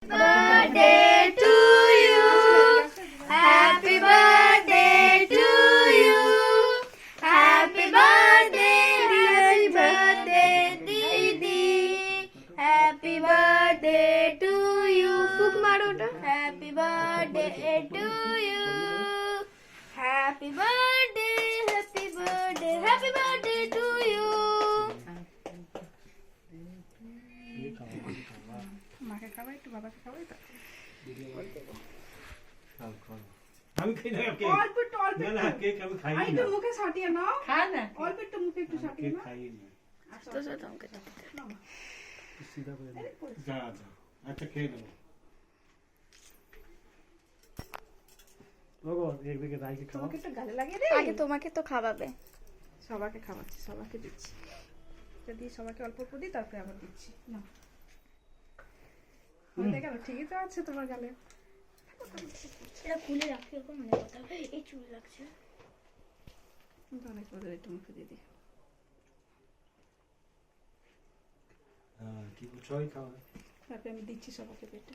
birthday to you. Happy birthday to you. Happy birthday, Didi. Happy birthday to you. Happy birthday to you. Happy birthday, happy birthday, happy birthday to you. মাকে খাওয়াই একটু, বাবাকে খাওয়াই তো। আমি খাই না কেক। অল্প একটু, অল্প না একটু। না কেক আমি খাই না। একটু মুখে সাটিয়ে নাও। খা না। অল্প একটু মুখে একটু সাটিয়ে কেক নাও। খাই না। আচ্ছা, নাও মা। সিধা করে যা যা। আচ্ছা খেয়ে নেব। লোগো একদিকে রাইকে খাও। তোমাকে একটু গালে লাগিয়ে দে। আগে তোমাকে তো খাওয়াবে। সবাইকে খাওয়াচ্ছি, সবাইকে দিচ্ছি। যদি সবাইকে অল্প অল্প দিই তারপরে আবার দিচ্ছি। নাও। হয়ে গেল, ঠিকই তো আছে তোমার গালে। এটা খুলে রাখি এখন মনে কথা। এই চুল লাগছে। অনেক ওদের একটু মুখে দিয়ে দিই। হ্যাঁ কি বলছো খাও। তারপরে আমি দিচ্ছি সবাইকে পেটে।